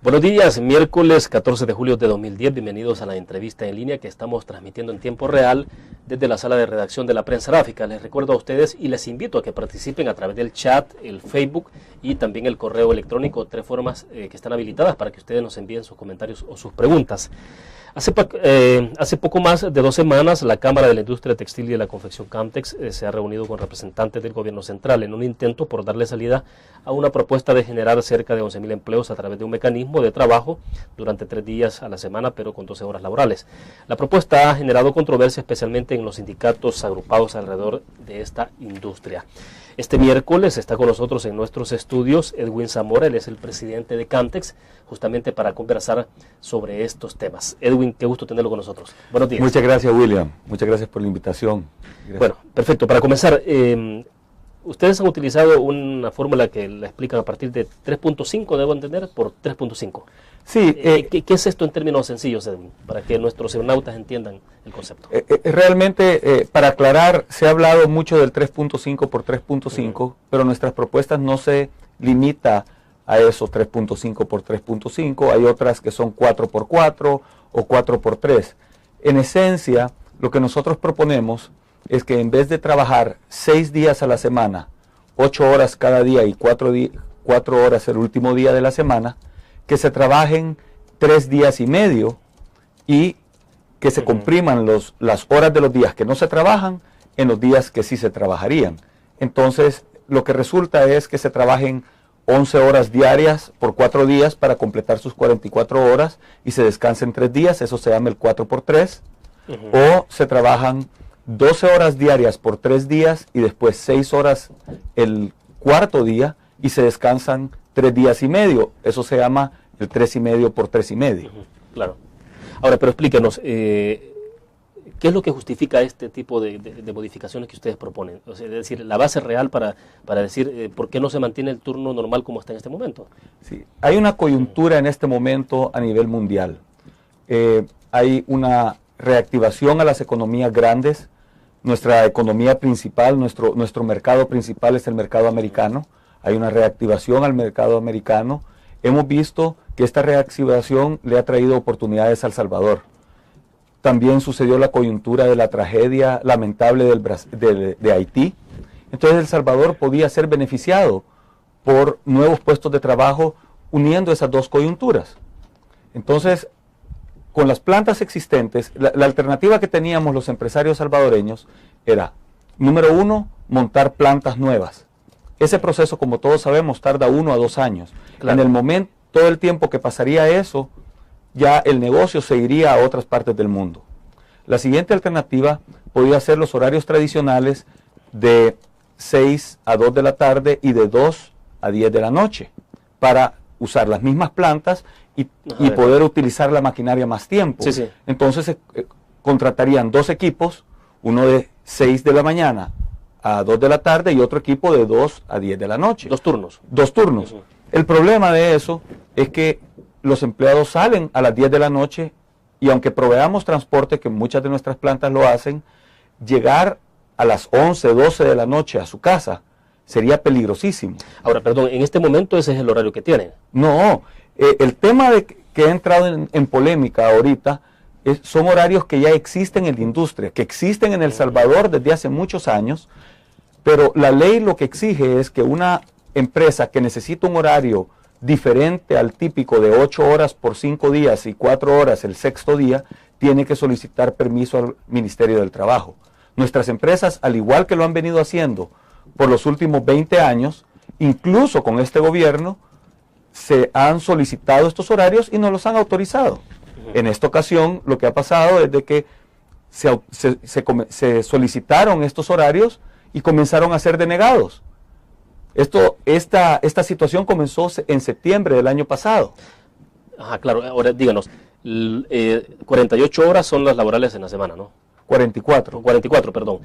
Buenos días, miércoles 14 de julio de 2010, bienvenidos a la entrevista en línea que estamos transmitiendo en tiempo real desde la sala de redacción de la Prensa Gráfica. Les recuerdo a ustedes y les invito a que participen a través del chat, el Facebook y también el correo electrónico, 3 formas que están habilitadas para que ustedes nos envíen sus comentarios o sus preguntas. Hace poco más de 2 semanas, la Cámara de la Industria Textil y de la Confección Camtex se ha reunido con representantes del gobierno central en un intento por darle salida a una propuesta de generar cerca de 11.000 empleos a través de un mecanismo de trabajo durante 3 días a la semana, pero con 12 horas laborales. La propuesta ha generado controversia, especialmente en los sindicatos agrupados alrededor de esta industria. Este miércoles está con nosotros en nuestros estudios Edwin Zamora, él es el presidente de Camtex, justamente para conversar sobre estos temas. Edwin, qué gusto tenerlo con nosotros. Buenos días. Muchas gracias, William. Muchas gracias por la invitación. Gracias. Bueno, perfecto. Para comenzar, ustedes han utilizado una fórmula que la explican a partir de 3.5, debo entender, por 3.5. Sí. ¿Qué es esto en términos sencillos, Edwin, para que nuestros cibernautas entiendan el concepto? Realmente, para aclarar, se ha hablado mucho del 3.5 por 3.5, pero nuestras propuestas no se limita a esos 3.5 por 3.5. Hay otras que son 4 por 4 o 4 por 3. En esencia, lo que nosotros proponemos es que en vez de trabajar 6 días a la semana, 8 horas cada día y 4 horas el último día de la semana, que se trabajen 3 días y medio y que se compriman las horas de los días que no se trabajan en los días que sí se trabajarían. Entonces, lo que resulta es que se trabajen 11 horas diarias por 4 días para completar sus 44 horas y se descansen 3 días, eso se llama el 4 por 3, o se trabajan 12 horas diarias por 3 días y después 6 horas el cuarto día y se descansan 3 días y medio. Eso se llama el 3,5 por 3,5. Claro. Ahora, pero explíquenos, ¿qué es lo que justifica este tipo de modificaciones que ustedes proponen? O sea, es decir, la base real para decir por qué no se mantiene el turno normal como está en este momento. Sí, hay una coyuntura en este momento a nivel mundial. Hay una reactivación a las economías grandes. Nuestra economía principal, nuestro mercado principal es el mercado americano. Hay una reactivación al mercado americano. Hemos visto que esta reactivación le ha traído oportunidades a El Salvador. También sucedió la coyuntura de la tragedia lamentable de Haití. Entonces El Salvador podía ser beneficiado por nuevos puestos de trabajo uniendo esas dos coyunturas. Entonces, con las plantas existentes, la alternativa que teníamos los empresarios salvadoreños era, número 1, montar plantas nuevas. Ese proceso, como todos sabemos, tarda 1 a 2 años. Claro. En el momento, todo el tiempo que pasaría eso, ya el negocio se iría a otras partes del mundo. La siguiente alternativa podía ser los horarios tradicionales de 6 a 2 de la tarde y de 2 a 10 de la noche, para usar las mismas plantas y poder utilizar la maquinaria más tiempo. Sí. Entonces contratarían 2 equipos, uno de 6 de la mañana a 2 de la tarde y otro equipo de 2 a 10 de la noche. 2 turnos. 2 turnos. El problema de eso es que los empleados salen a las 10 de la noche y aunque proveamos transporte, que muchas de nuestras plantas lo hacen, llegar a las 11, 12 de la noche a su casa sería peligrosísimo. Ahora, perdón, en este momento ese es el horario que tienen. No, el tema que ha entrado en polémica ahorita son horarios que ya existen en la industria, que existen en El Salvador desde hace muchos años, pero la ley lo que exige es que una empresa que necesita un horario diferente al típico de 8 horas por 5 días y 4 horas el sexto día, tiene que solicitar permiso al Ministerio del Trabajo. Nuestras empresas, al igual que lo han venido haciendo por los últimos 20 años, incluso con este gobierno, se han solicitado estos horarios y no los han autorizado. En esta ocasión, lo que ha pasado es de que se solicitaron estos horarios y comenzaron a ser denegados. Esta situación comenzó en septiembre del año pasado. Ajá, claro. Ahora díganos, 48 horas son las laborales en la semana, ¿no? 44. 44, perdón.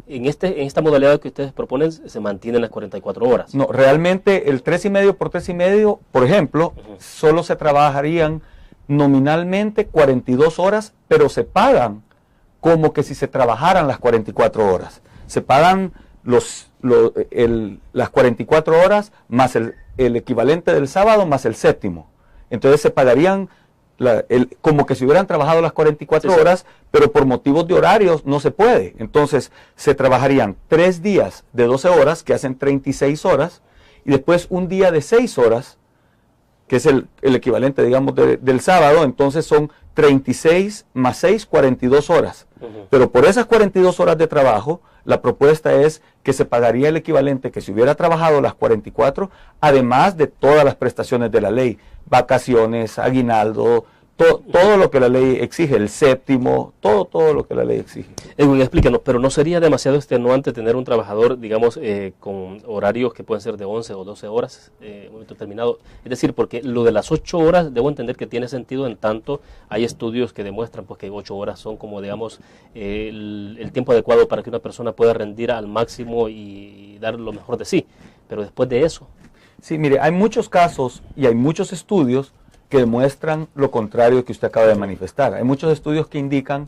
En esta modalidad que ustedes proponen se mantienen las 44 horas. No, realmente el 3,5 por 3,5, por ejemplo, solo se trabajarían nominalmente 42 horas, pero se pagan como que si se trabajaran las 44 horas. Se pagan las 44 horas más el equivalente del sábado más el séptimo. Entonces se pagarían como que si hubieran trabajado las 44 horas, pero por motivos de horarios no se puede. Entonces se trabajarían 3 días de 12 horas, que hacen 36 horas, y después un día de 6 horas, que es el equivalente, digamos, del sábado. Entonces son 36 más 6, 42 horas. Pero por esas 42 horas de trabajo, la propuesta es que se pagaría el equivalente que si hubiera trabajado las 44, además de todas las prestaciones de la ley, vacaciones, aguinaldo, todo lo que la ley exige, el séptimo, todo lo que la ley exige. Edwin, explícanos, pero ¿no sería demasiado extenuante tener un trabajador, digamos, con horarios que pueden ser de 11 o 12 horas, un momento determinado? Es decir, porque lo de las 8 horas, debo entender que tiene sentido en tanto hay estudios que demuestran pues, que 8 horas son como, digamos, el tiempo adecuado para que una persona pueda rendir al máximo y dar lo mejor de sí. Pero después de eso... Sí, mire, hay muchos casos y hay muchos estudios que demuestran lo contrario que usted acaba de manifestar. Hay muchos estudios que indican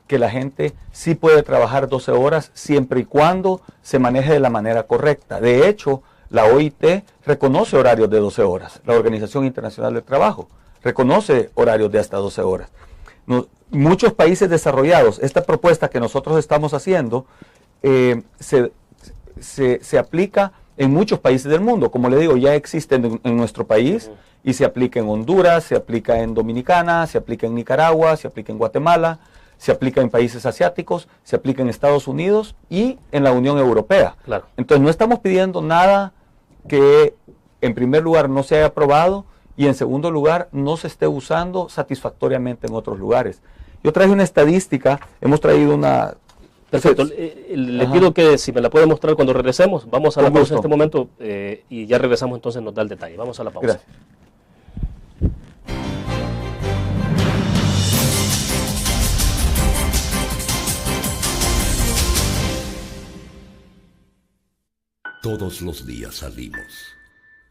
que la gente sí puede trabajar 12 horas siempre y cuando se maneje de la manera correcta. De hecho, la OIT reconoce horarios de 12 horas. La Organización Internacional del Trabajo reconoce horarios de hasta 12 horas. Muchos países desarrollados, esta propuesta que nosotros estamos haciendo se aplica en muchos países del mundo. Como le digo, ya existe en nuestro país y se aplica en Honduras, se aplica en Dominicana, se aplica en Nicaragua, se aplica en Guatemala, se aplica en países asiáticos, se aplica en Estados Unidos y en la Unión Europea. Claro. Entonces no estamos pidiendo nada que en primer lugar no se haya aprobado y en segundo lugar no se esté usando satisfactoriamente en otros lugares. Yo traje una estadística, hemos traído una... Perfecto, le pido que si me la puede mostrar cuando regresemos, vamos a la pausa en este momento y ya regresamos, entonces nos da el detalle. Vamos a la pausa. Gracias. Todos los días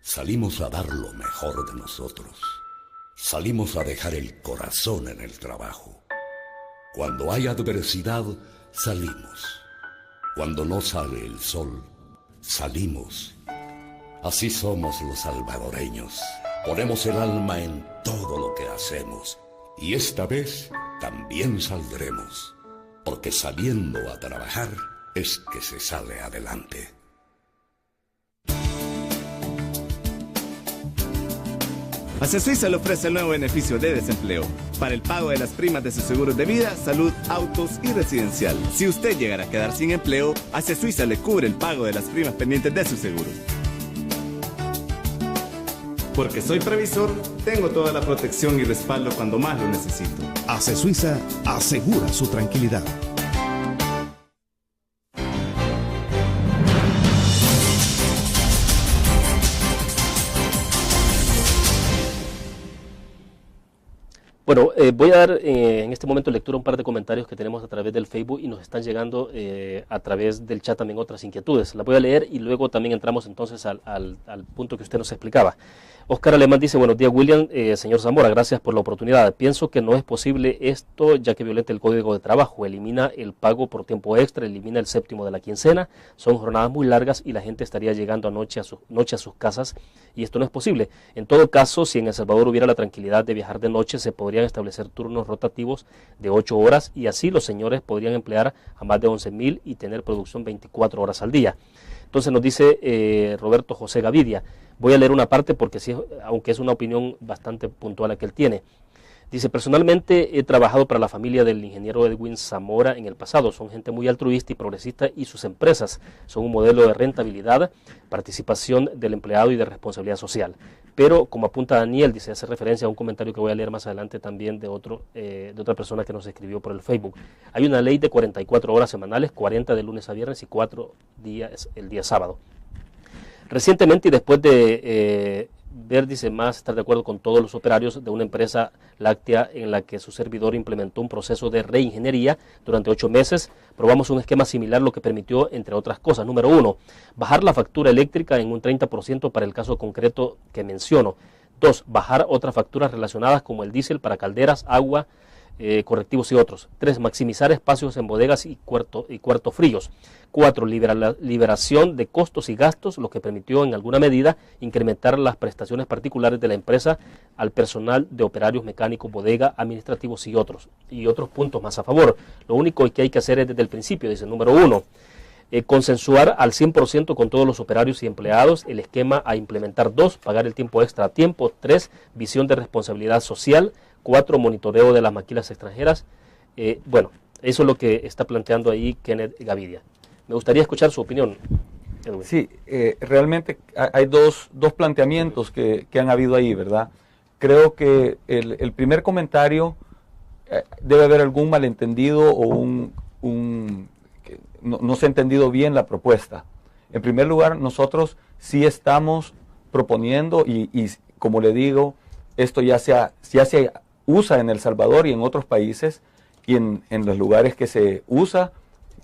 salimos a dar lo mejor de nosotros, salimos a dejar el corazón en el trabajo. Cuando hay adversidad, salimos. Cuando no sale el sol, salimos. Así somos los salvadoreños. Ponemos el alma en todo lo que hacemos. Y esta vez también saldremos. Porque saliendo a trabajar es que se sale adelante. Acesuiza le ofrece el nuevo beneficio de desempleo para el pago de las primas de sus seguros de vida, salud, autos y residencial. Si usted llegara a quedar sin empleo, Acesuiza le cubre el pago de las primas pendientes de su seguro. Porque soy previsor, tengo toda la protección y respaldo cuando más lo necesito. Acesuiza asegura su tranquilidad. Bueno, voy a dar en este momento lectura a un par de comentarios que tenemos a través del Facebook y nos están llegando a través del chat también otras inquietudes. Las voy a leer y luego también entramos entonces al punto que usted nos explicaba. Oscar Alemán dice, buenos días William, señor Zamora, gracias por la oportunidad. Pienso que no es posible esto ya que violenta el Código de Trabajo, elimina el pago por tiempo extra, elimina el séptimo de la quincena, son jornadas muy largas y la gente estaría llegando noche a sus casas y esto no es posible. En todo caso, si en El Salvador hubiera la tranquilidad de viajar de noche, se podrían establecer turnos rotativos de 8 horas y así los señores podrían emplear a más de 11,000 y tener producción 24 horas al día. Entonces nos dice Roberto José Gavidia, voy a leer una parte porque sí, aunque es una opinión bastante puntual la que él tiene. Dice, personalmente he trabajado para la familia del ingeniero Edwin Zamora en el pasado. Son gente muy altruista y progresista y sus empresas son un modelo de rentabilidad, participación del empleado y de responsabilidad social. Pero, como apunta Daniel, dice, hace referencia a un comentario que voy a leer más adelante también de otra persona que nos escribió por el Facebook. Hay una ley de 44 horas semanales, 40 de lunes a viernes y 4 días el día sábado. Recientemente y después de ver, dice, más estar de acuerdo con todos los operarios de una empresa láctea en la que su servidor implementó un proceso de reingeniería durante 8 meses, probamos un esquema similar, lo que permitió, entre otras cosas, número 1, bajar la factura eléctrica en un 30% para el caso concreto que menciono. 2, bajar otras facturas relacionadas como el diésel para calderas, agua, correctivos y otros. 3. Maximizar espacios en bodegas y cuartos fríos. 4. Liberación de costos y gastos, lo que permitió en alguna medida incrementar las prestaciones particulares de la empresa al personal de operarios mecánicos, bodega, administrativos y otros. Y otros puntos más a favor. Lo único que hay que hacer es desde el principio, dice número 1. Consensuar al 100% con todos los operarios y empleados el esquema a implementar. 2. Pagar el tiempo extra a tiempo. 3. Visión de responsabilidad social. 4. Monitoreo de las maquilas extranjeras. Bueno, eso es lo que está planteando ahí Kenneth Gavidia. Me gustaría escuchar su opinión, Edwin. Sí, realmente hay dos planteamientos que han habido ahí, ¿verdad? Creo que el primer comentario debe haber algún malentendido o no se ha entendido bien la propuesta. En primer lugar, nosotros sí estamos proponiendo y como le digo, esto ya se usa en El Salvador y en otros países, y en los lugares que se usa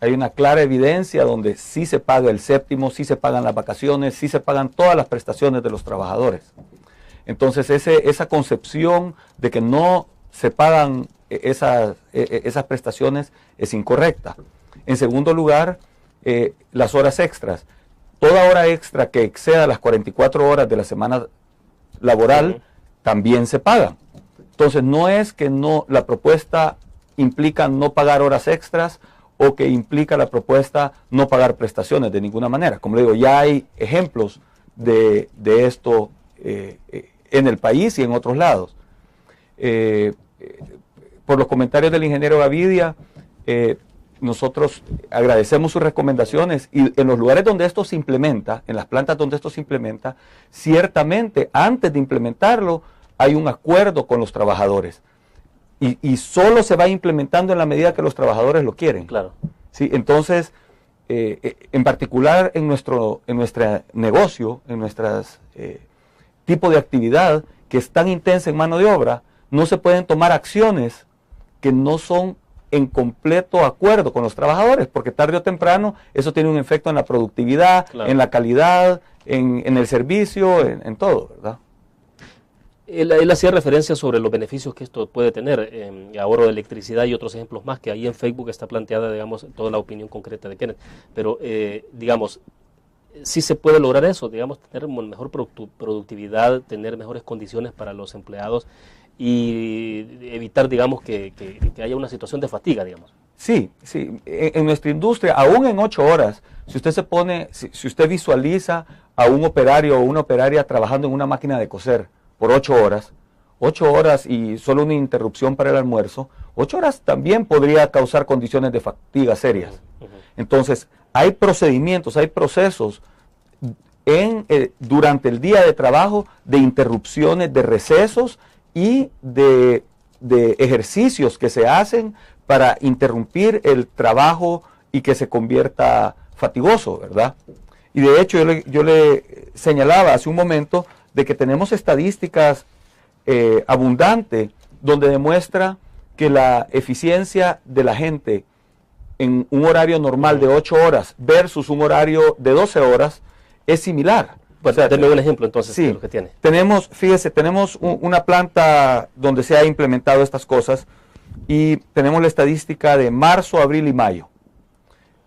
hay una clara evidencia donde sí se paga el séptimo, sí se pagan las vacaciones, sí se pagan todas las prestaciones de los trabajadores. Entonces esa concepción de que no se pagan esas prestaciones es incorrecta. En segundo lugar, las horas extras. Toda hora extra que exceda las 44 horas de la semana laboral también se pagan. Entonces no es que la propuesta implica no pagar horas extras o que implica la propuesta no pagar prestaciones de ninguna manera. Como le digo, ya hay ejemplos de esto en el país y en otros lados. Por los comentarios del ingeniero Gavidia, nosotros agradecemos sus recomendaciones y en los lugares donde esto se implementa, en las plantas donde esto se implementa, ciertamente antes de implementarlo hay un acuerdo con los trabajadores y solo se va implementando en la medida que los trabajadores lo quieren. Claro. ¿Sí? Entonces, en particular en nuestro negocio, en nuestro tipo de actividad que es tan intensa en mano de obra, no se pueden tomar acciones que no son en completo acuerdo con los trabajadores, porque tarde o temprano eso tiene un efecto en la productividad, claro, en la calidad, en el servicio, en todo, ¿verdad? Él hacía referencia sobre los beneficios que esto puede tener, ahorro de electricidad y otros ejemplos más, que ahí en Facebook está planteada, digamos, toda la opinión concreta de Kenneth. Pero, digamos, sí se puede lograr eso, digamos, tener mejor productividad, tener mejores condiciones para los empleados y evitar, digamos, que haya una situación de fatiga, digamos. Sí, sí. En nuestra industria, aún en 8 horas, si usted si usted visualiza a un operario o una operaria trabajando en una máquina de coser por 8 horas y solo una interrupción para el almuerzo, 8 horas también podría causar condiciones de fatiga serias. Entonces, hay procedimientos, hay procesos durante el día de trabajo de interrupciones, de recesos y de ejercicios que se hacen para interrumpir el trabajo y que se convierta fatigoso, ¿verdad? Y de hecho yo le señalaba hace un momento de que tenemos estadísticas abundantes donde demuestra que la eficiencia de la gente en un horario normal de 8 horas versus un horario de 12 horas es similar. Pues, o sea, denme un ejemplo entonces sí, de lo que tiene. Fíjese, tenemos una planta donde se ha implementado estas cosas y tenemos la estadística de marzo, abril y mayo.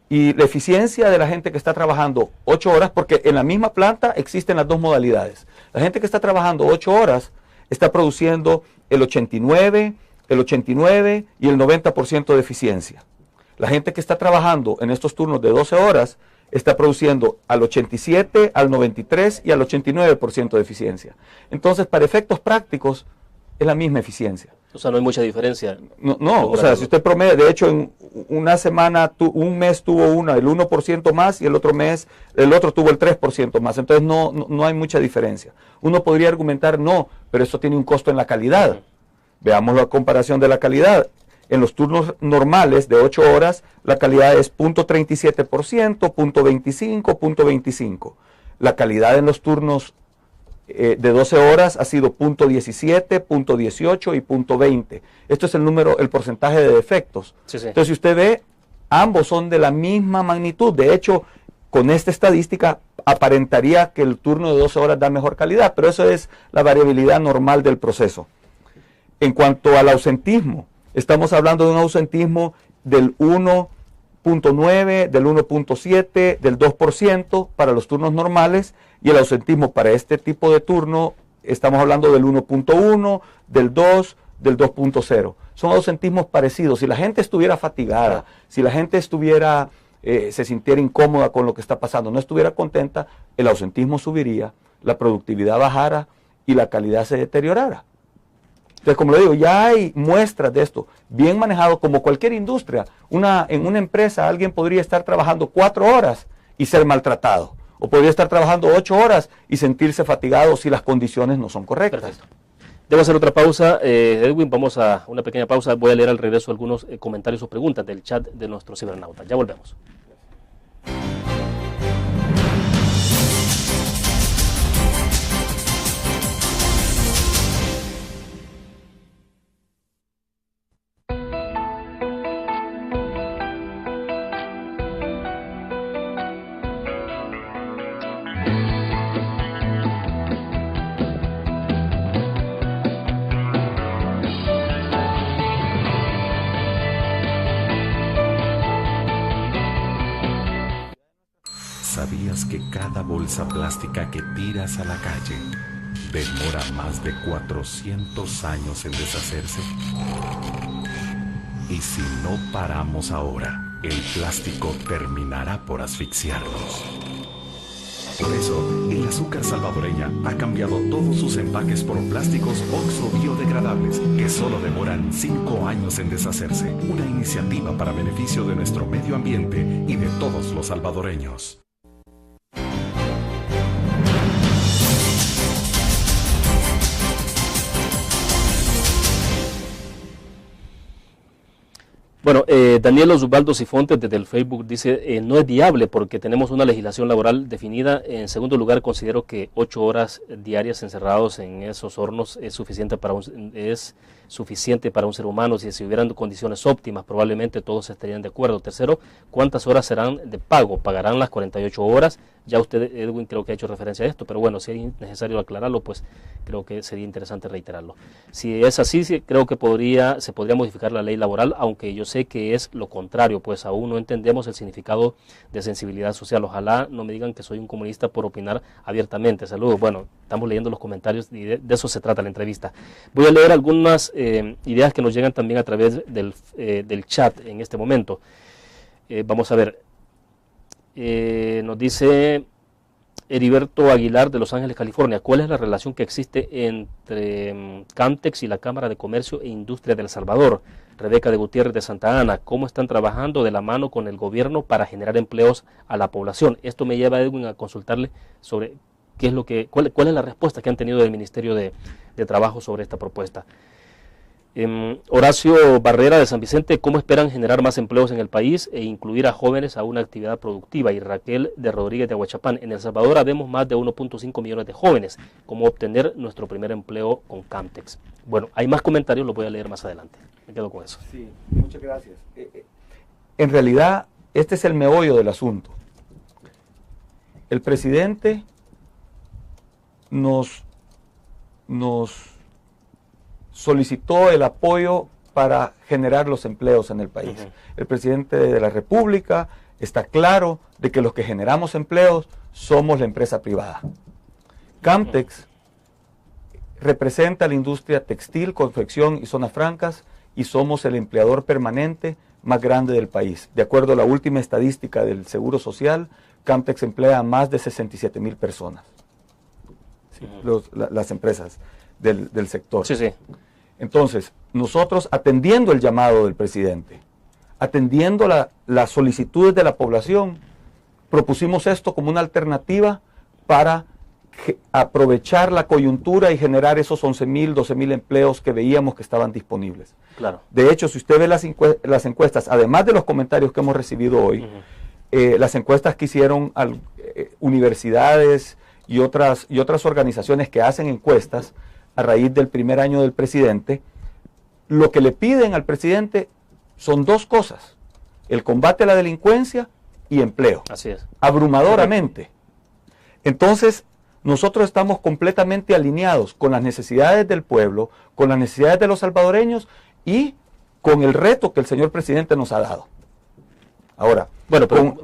Y la eficiencia de la gente que está trabajando 8 horas, porque en la misma planta existen las dos modalidades. La gente que está trabajando 8 horas está produciendo el 89 y el 90% de eficiencia. La gente que está trabajando en estos turnos de 12 horas está produciendo al 87, al 93 y al 89% de eficiencia. Entonces, para efectos prácticos, es la misma eficiencia. O sea, no hay mucha diferencia. No, o sea, si usted promedia, de hecho, en una semana, un mes tuvo el 1% más y el otro tuvo el 3% más. Entonces, no hay mucha diferencia. Uno podría argumentar, no, pero esto tiene un costo en la calidad. Veamos la comparación de la calidad. En los turnos normales de 8 horas, la calidad es 0.37%, 0.25, 0.25. La calidad en los turnos de 12 horas ha sido 0.17, 0.18 y 0.20. Esto es el porcentaje de defectos. Sí, sí. Entonces, si usted ve, ambos son de la misma magnitud. De hecho, con esta estadística aparentaría que el turno de 12 horas da mejor calidad, pero eso es la variabilidad normal del proceso. En cuanto al ausentismo, Estamos hablando de un ausentismo del 1.9, del 1.7, del 2% para los turnos normales, y el ausentismo para este tipo de turno, estamos hablando del 1.1, del 2, del 2.0. Son ausentismos parecidos. Si la gente estuviera fatigada, si la gente estuviera, se sintiera incómoda con lo que está pasando, no estuviera contenta, el ausentismo subiría, la productividad bajara y la calidad se deteriorara. Entonces, como le digo, ya hay muestras de esto, bien manejado como cualquier industria. En una empresa alguien podría estar trabajando 4 horas y ser maltratado, o podría estar trabajando 8 horas y sentirse fatigado si las condiciones no son correctas. Perfecto. Debo hacer otra pausa, Edwin, vamos a una pequeña pausa. Voy a leer al regreso algunos comentarios o preguntas del chat de nuestro cibernauta. Ya volvemos. ¿Sabías que cada bolsa plástica que tiras a la calle demora más de 400 años en deshacerse? Y si no paramos ahora, el plástico terminará por asfixiarnos. Por eso, el azúcar salvadoreña ha cambiado todos sus empaques por plásticos OXO biodegradables que solo demoran 5 años en deshacerse. Una iniciativa para beneficio de nuestro medio ambiente y de todos los salvadoreños. Bueno, Daniel Osvaldo Sifontes desde el Facebook dice, no es viable porque tenemos una legislación laboral definida. En segundo lugar, considero que 8 horas diarias encerrados en esos hornos es suficiente para un ser humano. Si hubieran condiciones óptimas, probablemente todos estarían de acuerdo. Tercero, ¿cuántas horas serán de pago? ¿Pagarán las 48 horas? Ya usted, Edwin, creo que ha hecho referencia a esto, pero bueno, si es necesario aclararlo, pues creo que sería interesante reiterarlo. Si es así, sí, creo que se podría modificar la ley laboral, aunque yo sé que es lo contrario, pues aún no entendemos el significado de sensibilidad social. Ojalá no me digan que soy un comunista por opinar abiertamente. Saludos. Bueno, estamos leyendo los comentarios y de eso se trata la entrevista. Voy a leer algunas ideas que nos llegan también a través del chat en este momento. Vamos a ver. Nos dice Heriberto Aguilar de Los Ángeles, California. ¿Cuál es la relación que existe entre Camtex y la Cámara de Comercio e Industria de El Salvador? Rebeca de Gutiérrez de Santa Ana. ¿Cómo están trabajando de la mano con el gobierno para generar empleos a la población? Esto me lleva, Edwin, a consultarle sobre cuál es la respuesta que han tenido del Ministerio de Trabajo sobre esta propuesta. Horacio Barrera de San Vicente, ¿cómo esperan generar más empleos en el país e incluir a jóvenes a una actividad productiva? Y Raquel de Rodríguez de Aguachapán, en El Salvador habemos más de 1.5 millones de jóvenes. ¿Cómo obtener nuestro primer empleo con Camtex? Bueno, hay más comentarios, los voy a leer más adelante. Me quedo con eso. Sí, muchas gracias. En realidad, este es el meollo del asunto. El presidente nos solicitó el apoyo para generar los empleos en el país. El presidente de la República está claro de que los que generamos empleos somos la empresa privada. Camtex representa la industria textil, confección y zonas francas y somos el empleador permanente más grande del país. De acuerdo a la última estadística del Seguro Social, Camtex emplea a más de 67,000 personas. Sí, las empresas del sector. Sí, sí. Entonces, nosotros atendiendo el llamado del presidente, atendiendo las solicitudes de la población, propusimos esto como una alternativa para aprovechar la coyuntura y generar esos 11,000, 12,000 empleos que veíamos que estaban disponibles. Claro. De hecho, si usted ve las encuestas, además de los comentarios que hemos recibido hoy, las encuestas que hicieron universidades y otras organizaciones que hacen encuestas a raíz del primer año del presidente, lo que le piden al presidente son 2 cosas: el combate a la delincuencia y empleo. Así es. Abrumadoramente. Entonces, nosotros estamos completamente alineados con las necesidades del pueblo, con las necesidades de los salvadoreños y con el reto que el señor presidente nos ha dado. Ahora, bueno, pero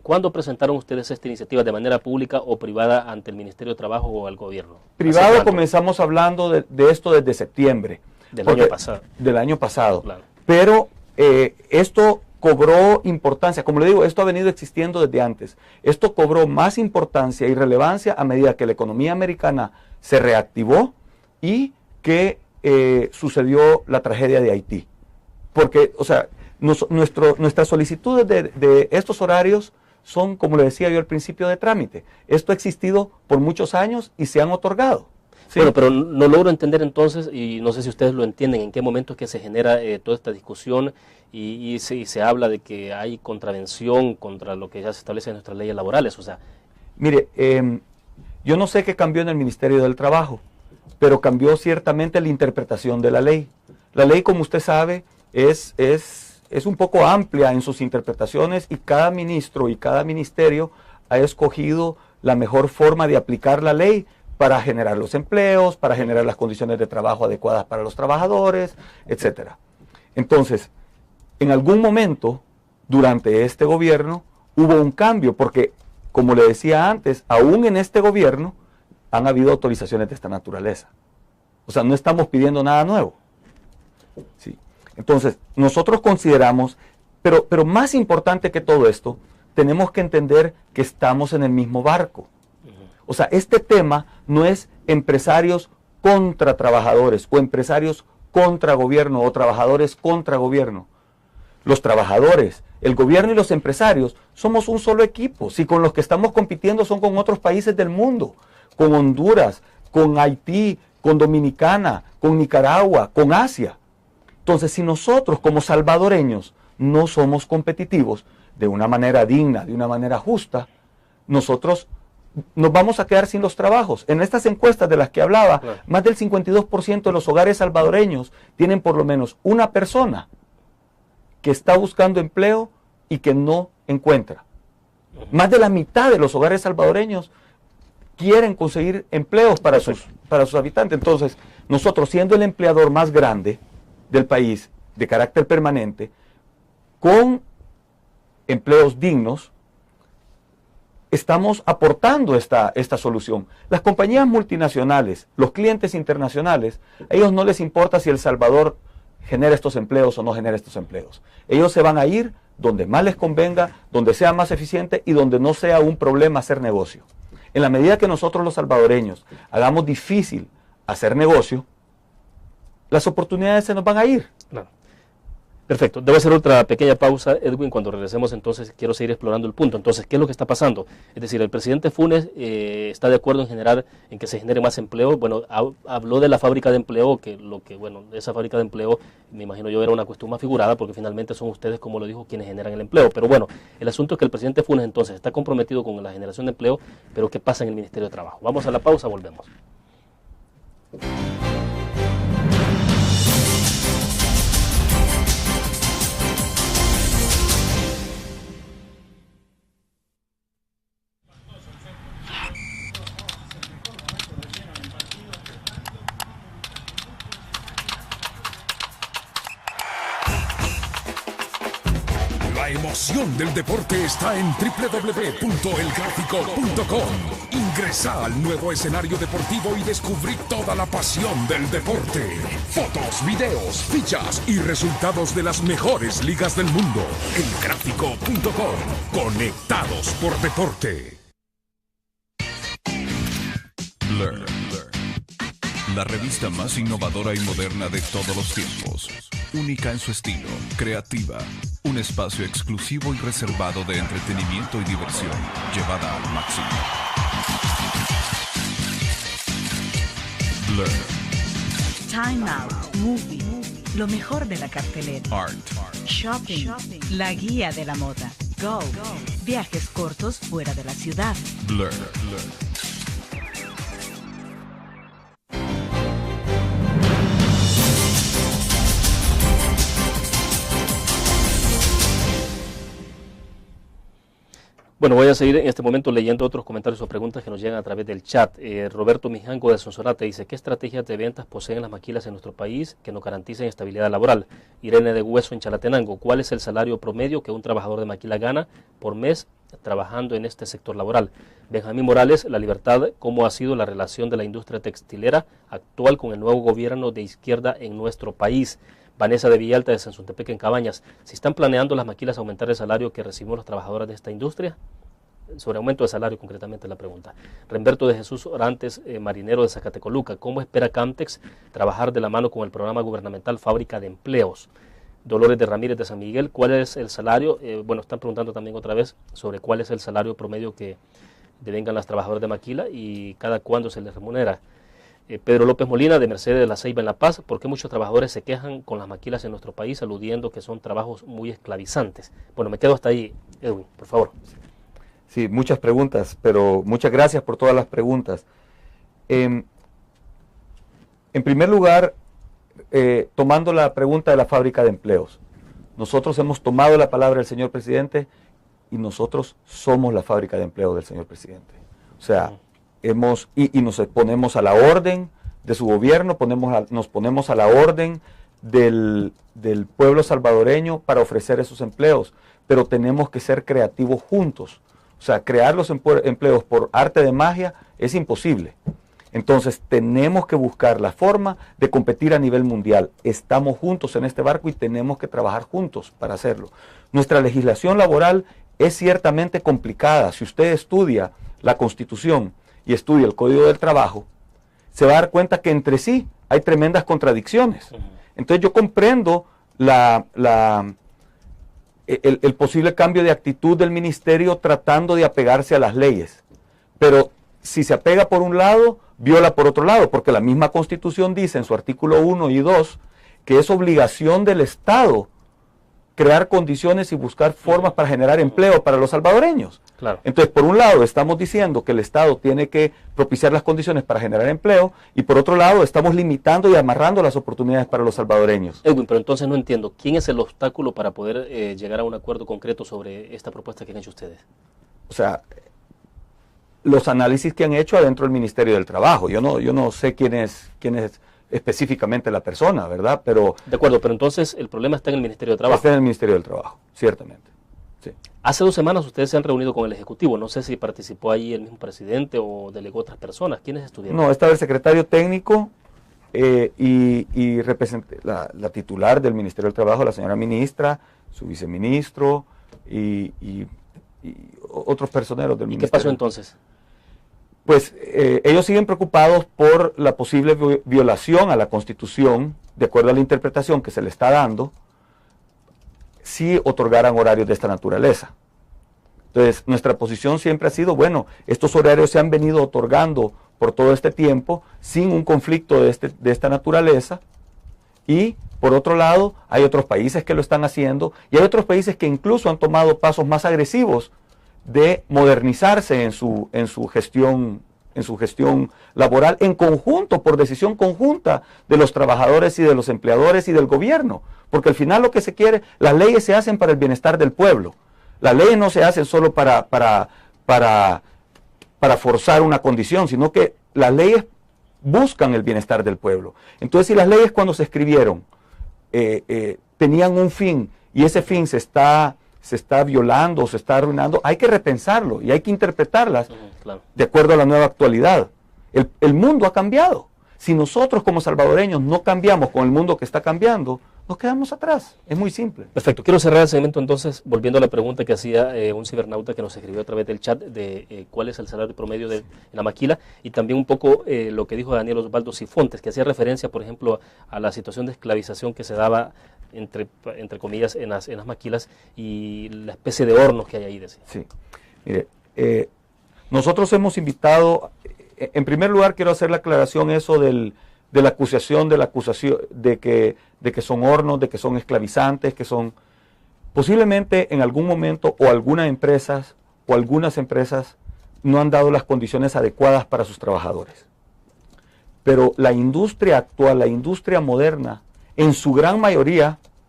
¿cuándo presentaron ustedes esta iniciativa, de manera pública o privada, ante el Ministerio de Trabajo o al gobierno? Privado comenzamos hablando de esto desde septiembre. Del año pasado. Del año pasado. Claro. Pero esto cobró importancia. Como le digo, esto ha venido existiendo desde antes. Esto cobró más importancia y relevancia a medida que la economía americana se reactivó y que sucedió la tragedia de Haití. Porque, o sea, nuestras solicitudes de estos horarios son, como le decía yo al principio, de trámite. Esto ha existido por muchos años y se han otorgado. ¿Sí? Bueno, pero no logro entender entonces, y no sé si ustedes lo entienden, en qué momento es que se genera toda esta discusión y se habla de que hay contravención contra lo que ya se establece en nuestras leyes laborales. O sea, mire, yo no sé qué cambió en el Ministerio del Trabajo, pero cambió ciertamente la interpretación de la ley. La ley, como usted sabe, es un poco amplia en sus interpretaciones y cada ministro y cada ministerio ha escogido la mejor forma de aplicar la ley para generar los empleos, para generar las condiciones de trabajo adecuadas para los trabajadores, etc. Entonces, en algún momento, durante este gobierno, hubo un cambio, porque, como le decía antes, aún en este gobierno han habido autorizaciones de esta naturaleza. O sea, no estamos pidiendo nada nuevo. Sí. Entonces, nosotros consideramos, pero más importante que todo esto, tenemos que entender que estamos en el mismo barco. O sea, este tema no es empresarios contra trabajadores o empresarios contra gobierno o trabajadores contra gobierno. Los trabajadores, el gobierno y los empresarios somos un solo equipo. Si con los que estamos compitiendo son con otros países del mundo, con Honduras, con Haití, con Dominicana, con Nicaragua, con Asia. Entonces, si nosotros como salvadoreños no somos competitivos de una manera digna, de una manera justa, nosotros nos vamos a quedar sin los trabajos. En estas encuestas de las que hablaba, claro, más del 52% de los hogares salvadoreños tienen por lo menos una persona que está buscando empleo y que no encuentra. Más de la mitad de los hogares salvadoreños quieren conseguir empleos para sus habitantes. Entonces, nosotros, siendo el empleador más grande del país, de carácter permanente, con empleos dignos, estamos aportando esta solución. Las compañías multinacionales, los clientes internacionales, a ellos no les importa si El Salvador genera estos empleos o no genera estos empleos. Ellos se van a ir donde más les convenga, donde sea más eficiente y donde no sea un problema hacer negocio. En la medida que nosotros los salvadoreños hagamos difícil hacer negocio, las oportunidades se nos van a ir. Claro. Perfecto. Debo hacer otra pequeña pausa, Edwin. Cuando regresemos, entonces, quiero seguir explorando el punto. Entonces, ¿qué es lo que está pasando? Es decir, el presidente Funes está de acuerdo en que se genere más empleo. Bueno, habló de la fábrica de empleo, esa fábrica de empleo, me imagino yo, era una cuestión más figurada, porque finalmente son ustedes, como lo dijo, quienes generan el empleo. Pero bueno, el asunto es que el presidente Funes, entonces, está comprometido con la generación de empleo, pero ¿qué pasa en el Ministerio de Trabajo? Vamos a la pausa, volvemos. La emoción del deporte está en www.elgráfico.com. Ingresa al nuevo escenario deportivo y descubrí toda la pasión del deporte. Fotos, videos, fichas y resultados de las mejores ligas del mundo. Elgráfico.com. Conectados por deporte. Blur. La revista más innovadora y moderna de todos los tiempos. Única en su estilo, creativa. Un espacio exclusivo y reservado de entretenimiento y diversión, llevada al máximo. Blur. Time Out, Movie, lo mejor de la cartelera. Art. Shopping, la guía de la moda. Go, viajes cortos fuera de la ciudad. Blur. Bueno, voy a seguir en este momento leyendo otros comentarios o preguntas que nos llegan a través del chat. Roberto Mijango de Sonsonate dice, ¿qué estrategias de ventas poseen las maquilas en nuestro país que nos garanticen estabilidad laboral? Irene de Hueso en Chalatenango, ¿cuál es el salario promedio que un trabajador de maquila gana por mes trabajando en este sector laboral? Benjamín Morales, La Libertad, ¿cómo ha sido la relación de la industria textilera actual con el nuevo gobierno de izquierda en nuestro país? Vanessa de Villalta de Sensuntepec en Cabañas, ¿si están planeando las maquilas aumentar el salario que recibimos los trabajadores de esta industria? Sobre aumento de salario concretamente la pregunta. Remberto de Jesús Orantes, marinero de Zacatecoluca, ¿cómo espera Camtex trabajar de la mano con el programa gubernamental Fábrica de Empleos? Dolores de Ramírez de San Miguel, ¿cuál es el salario? Bueno, están preguntando también otra vez sobre cuál es el salario promedio que devengan las trabajadoras de maquila y cada cuándo se les remunera. Pedro López Molina de Mercedes de la Ceiba en La Paz, ¿por qué muchos trabajadores se quejan con las maquilas en nuestro país aludiendo que son trabajos muy esclavizantes? Bueno, me quedo hasta ahí, Edwin, por favor. Sí, muchas preguntas, pero muchas gracias por todas las preguntas. En primer lugar, tomando la pregunta de la fábrica de empleos, nosotros hemos tomado la palabra del señor presidente y nosotros somos la fábrica de empleo del señor presidente. O sea, y nos ponemos a la orden de su gobierno, nos ponemos a la orden del pueblo salvadoreño para ofrecer esos empleos, pero tenemos que ser creativos juntos. O sea, crear los empleos por arte de magia es imposible. Entonces tenemos que buscar la forma de competir a nivel mundial. Estamos juntos en este barco y tenemos que trabajar juntos para hacerlo. Nuestra legislación laboral es ciertamente complicada. Si usted estudia la Constitución y estudia el Código del Trabajo, se va a dar cuenta que entre sí hay tremendas contradicciones. Entonces yo comprendo el posible cambio de actitud del ministerio tratando de apegarse a las leyes. Pero si se apega por un lado, viola por otro lado, porque la misma Constitución dice en su artículo 1 y 2 que es obligación del Estado crear condiciones y buscar formas para generar empleo para los salvadoreños. Claro. Entonces, por un lado, estamos diciendo que el Estado tiene que propiciar las condiciones para generar empleo y por otro lado, estamos limitando y amarrando las oportunidades para los salvadoreños. Edwin, pero entonces no entiendo, ¿quién es el obstáculo para poder llegar a un acuerdo concreto sobre esta propuesta que han hecho ustedes? O sea, los análisis que han hecho adentro del Ministerio del Trabajo. Yo no sé quién es específicamente la persona, ¿verdad? Pero de acuerdo, pero entonces el problema está en el Ministerio de Trabajo. Está en el Ministerio del Trabajo, ciertamente. Sí. Hace 2 semanas ustedes se han reunido con el Ejecutivo. No sé si participó ahí el mismo presidente o delegó otras personas. ¿Quiénes estuvieron? No, estaba el secretario técnico y la titular del Ministerio del Trabajo, la señora ministra, su viceministro y otros personeros del Ministerio. ¿Y qué pasó entonces? Pues ellos siguen preocupados por la posible violación a la Constitución, de acuerdo a la interpretación que se le está dando, si otorgaran horarios de esta naturaleza. Entonces, nuestra posición siempre ha sido, bueno, estos horarios se han venido otorgando por todo este tiempo sin un conflicto de esta naturaleza y, por otro lado, hay otros países que lo están haciendo y hay otros países que incluso han tomado pasos más agresivos de modernizarse en su gestión laboral en conjunto, por decisión conjunta de los trabajadores y de los empleadores y del gobierno, porque al final lo que se quiere, las leyes se hacen para el bienestar del pueblo, las leyes no se hacen solo para forzar una condición, sino que las leyes buscan el bienestar del pueblo. Entonces, si las leyes cuando se escribieron tenían un fin y ese fin se está violando, se está arruinando, hay que repensarlo y hay que interpretarlas de acuerdo a la nueva actualidad. El mundo ha cambiado. Si nosotros como salvadoreños no cambiamos con el mundo que está cambiando, nos quedamos atrás. Es muy simple. Perfecto. Quiero cerrar el segmento entonces, volviendo a la pregunta que hacía un cibernauta que nos escribió a través del chat de cuál es el salario promedio en la maquila y también un poco lo que dijo Daniel Osvaldo Cifontes, que hacía referencia, por ejemplo, a la situación de esclavización que se daba entre comillas, en las maquilas y la especie de hornos que hay ahí. Decía. Sí. Mire, nosotros hemos invitado, en primer lugar quiero hacer la aclaración eso de la acusación de que son hornos, de que son esclavizantes, que son posiblemente en algún momento o algunas empresas no han dado las condiciones adecuadas para sus trabajadores. Pero la industria actual, la industria moderna, en su gran mayoría,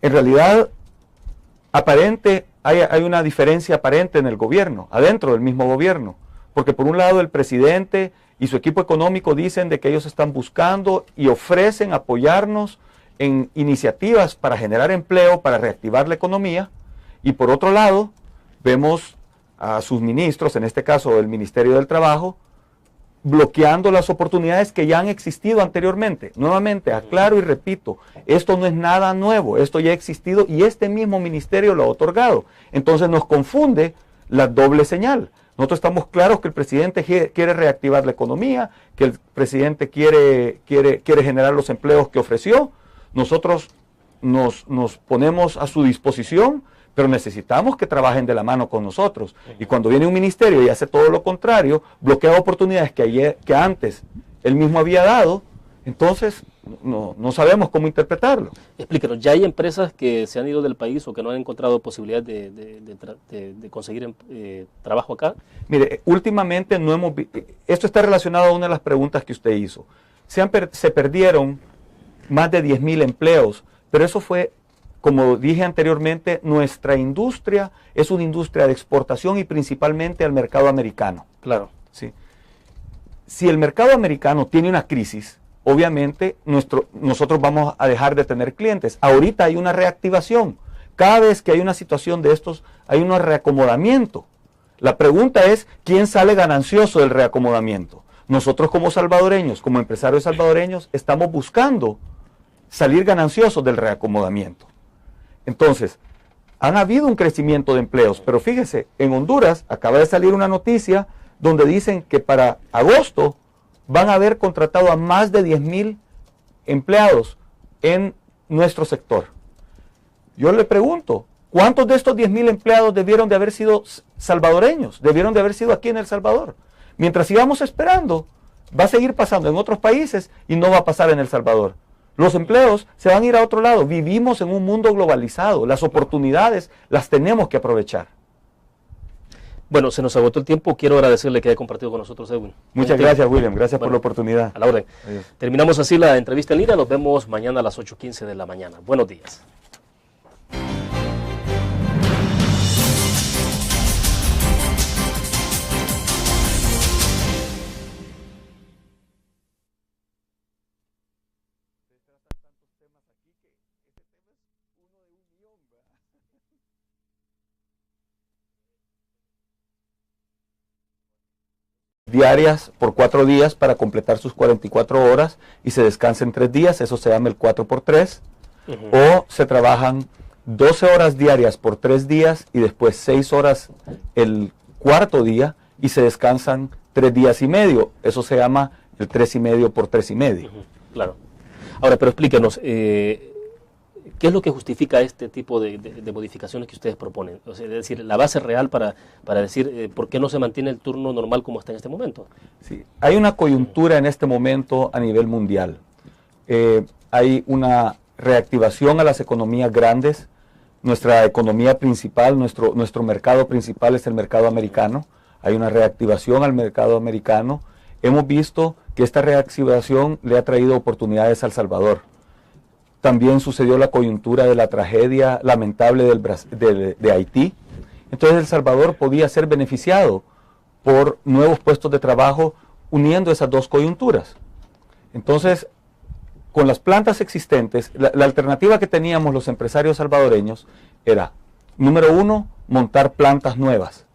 en realidad, hay una diferencia aparente en el gobierno, adentro del mismo gobierno, porque por un lado el presidente y su equipo económico dicen de que ellos están buscando y ofrecen apoyarnos en iniciativas para generar empleo, para reactivar la economía, y por otro lado vemos a sus ministros, en este caso el Ministerio del Trabajo, bloqueando las oportunidades que ya han existido anteriormente. Nuevamente, aclaro y repito, esto no es nada nuevo, esto ya ha existido y este mismo ministerio lo ha otorgado. Entonces nos confunde la doble señal. Nosotros estamos claros que el presidente quiere reactivar la economía, que el presidente quiere generar los empleos que ofreció. Nosotros nos ponemos a su disposición, pero necesitamos que trabajen de la mano con nosotros. Y cuando viene un ministerio y hace todo lo contrario, bloquea oportunidades que antes él mismo había dado, entonces no sabemos cómo interpretarlo. Explíquenos, ¿ya hay empresas que se han ido del país o que no han encontrado posibilidad de conseguir trabajo acá? Mire, últimamente no hemos esto está relacionado a una de las preguntas que usted hizo. Se perdieron más de 10,000 empleos, pero eso fue, como dije anteriormente, nuestra industria es una industria de exportación y principalmente al mercado americano. Claro. ¿Sí? Si el mercado americano tiene una crisis, obviamente nosotros vamos a dejar de tener clientes. Ahorita hay una reactivación. Cada vez que hay una situación de estos, hay un reacomodamiento. La pregunta es, ¿quién sale ganancioso del reacomodamiento? Nosotros como salvadoreños, como empresarios salvadoreños, estamos buscando salir gananciosos del reacomodamiento. Entonces, han habido un crecimiento de empleos, pero fíjese, en Honduras acaba de salir una noticia donde dicen que para agosto van a haber contratado a más de 10,000 empleados en nuestro sector. Yo le pregunto, ¿cuántos de estos 10,000 empleados debieron de haber sido salvadoreños? Debieron de haber sido aquí en El Salvador. Mientras sigamos esperando, va a seguir pasando en otros países y no va a pasar en El Salvador. Los empleos se van a ir a otro lado. Vivimos en un mundo globalizado. Las oportunidades las tenemos que aprovechar. Bueno, se nos agotó el tiempo. Quiero agradecerle que haya compartido con nosotros, Edwin. Muchas gracias, William. Gracias por la oportunidad. A la orden. Adiós. Terminamos así la entrevista en línea. Nos vemos mañana a las 8:15 de la mañana. Buenos días. Diarias por 4 días para completar sus 44 horas y se descansen 3 días, eso se llama el 4x3, o se trabajan 12 horas diarias por 3 días y después 6 horas el cuarto día y se descansan 3 días y medio, eso se llama el 3,5 por 3,5. Claro. Ahora, pero explíquenos, ¿qué es lo que justifica este tipo de modificaciones que ustedes proponen? O sea, es decir, la base real para decir por qué no se mantiene el turno normal como está en este momento. Sí, hay una coyuntura en este momento a nivel mundial. Hay una reactivación a las economías grandes. Nuestra economía principal, nuestro mercado principal es el mercado americano. Hay una reactivación al mercado americano. Hemos visto que esta reactivación le ha traído oportunidades a El Salvador. También sucedió la coyuntura de la tragedia lamentable de Haití. Entonces El Salvador podía ser beneficiado por nuevos puestos de trabajo uniendo esas dos coyunturas. Entonces, con las plantas existentes, la alternativa que teníamos los empresarios salvadoreños era, número 1, montar plantas nuevas.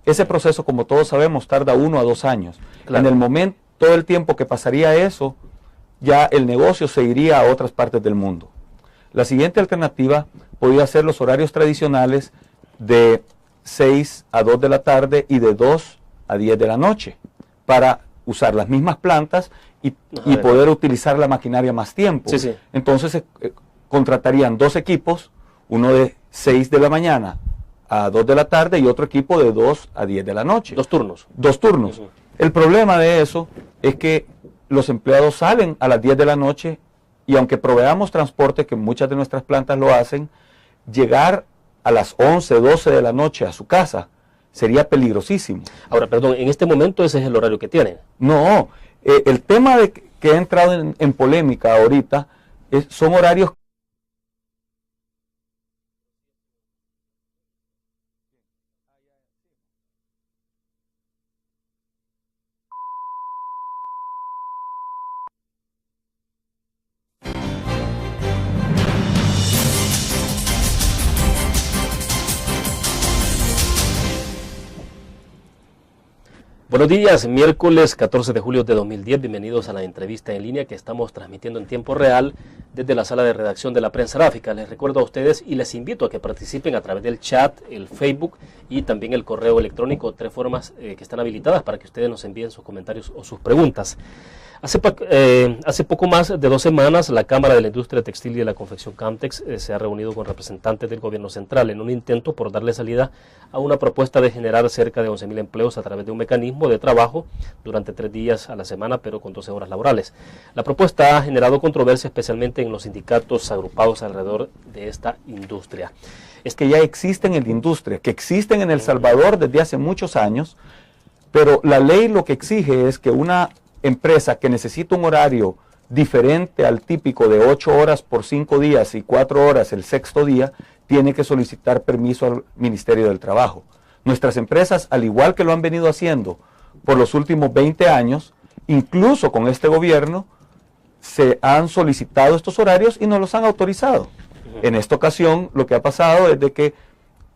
Ese proceso, como todos sabemos, tarda 1 a 2 años. Claro. En el momento, todo el tiempo que pasaría eso, ya el negocio se iría a otras partes del mundo. La siguiente alternativa podía ser los horarios tradicionales de 6 a 2 de la tarde y de 2 a 10 de la noche para usar las mismas plantas y poder utilizar la maquinaria más tiempo. Sí, sí. Entonces contratarían 2 equipos, uno de 6 de la mañana a 2 de la tarde y otro equipo de 2 a 10 de la noche. 2 turnos. 2 turnos. El problema de eso es que los empleados salen a las 10 de la noche y aunque proveamos transporte, que muchas de nuestras plantas lo hacen, llegar a las 11, 12 de la noche a su casa sería peligrosísimo. Ahora, perdón, en este momento ese es el horario que tienen. No, el tema que ha entrado en polémica ahorita son horarios Buenos días, miércoles 14 de julio de 2010, bienvenidos a la entrevista en línea que estamos transmitiendo en tiempo real desde la sala de redacción de la Prensa Gráfica. Les recuerdo a ustedes y les invito a que participen a través del chat, el Facebook y también el correo electrónico, 3 formas que están habilitadas para que ustedes nos envíen sus comentarios o sus preguntas. Hace poco más de 2 semanas, la Cámara de la Industria Textil y de la Confección Camtex se ha reunido con representantes del gobierno central en un intento por darle salida a una propuesta de generar cerca de 11.000 empleos a través de un mecanismo de trabajo durante 3 días a la semana, pero con 12 horas laborales. La propuesta ha generado controversia, especialmente en los sindicatos agrupados alrededor de esta industria. Es que ya existen en la industria, que existen en El Salvador desde hace muchos años, pero la ley lo que exige es que una empresa que necesita un horario diferente al típico de 8 horas por 5 días y 4 horas el sexto día, tiene que solicitar permiso al Ministerio del Trabajo. Nuestras empresas, al igual que lo han venido haciendo por los últimos 20 años, incluso con este gobierno, se han solicitado estos horarios y no los han autorizado. En esta ocasión, lo que ha pasado es de que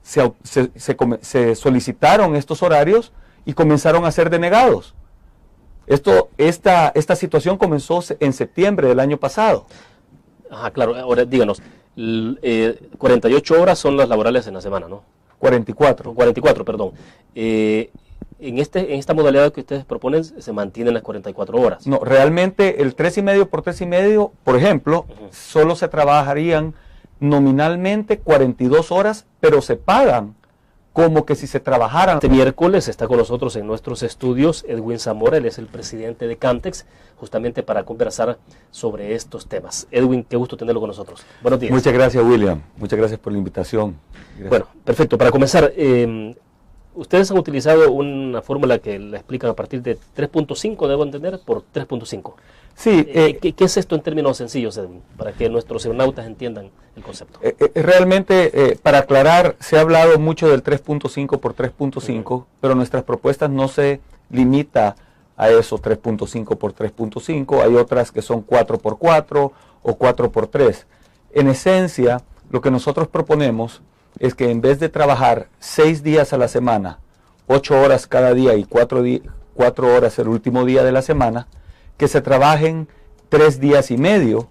se solicitaron estos horarios y comenzaron a ser denegados. Esta situación comenzó en septiembre del año pasado. Ajá, claro. Ahora díganos, 48 horas son las laborales en la semana, ¿no? 44. 44, perdón. En esta modalidad que ustedes proponen, se mantienen las 44 horas. No, realmente el 3,5 por 3,5, por ejemplo, solo se trabajarían nominalmente 42 horas, pero se pagan como que si se trabajaran. Este miércoles está con nosotros en nuestros estudios Edwin Zamora, él es el presidente de Camtex, justamente para conversar sobre estos temas. Edwin, qué gusto tenerlo con nosotros. Buenos días. Muchas gracias, William. Muchas gracias por la invitación. Gracias. Bueno, perfecto. Para comenzar, ustedes han utilizado una fórmula que la explican a partir de 3.5, debo entender, por 3.5. Sí. ¿Qué es esto en términos sencillos, Edwin? Para que nuestros aeronautas entiendan el concepto. Realmente, para aclarar, se ha hablado mucho del 3.5 por 3.5, pero nuestras propuestas no se limita a eso, 3.5 por 3.5. Hay otras que son 4 por 4 o 4 por 3. En esencia, lo que nosotros proponemos es que en vez de trabajar 6 días a la semana, 8 horas cada día y 4 horas el último día de la semana, que se trabajen 3 días y medio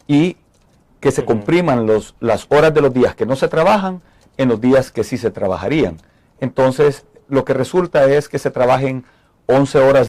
y que se compriman las horas de los días que no se trabajan en los días que sí se trabajarían. Entonces, lo que resulta es que se trabajen 11 horas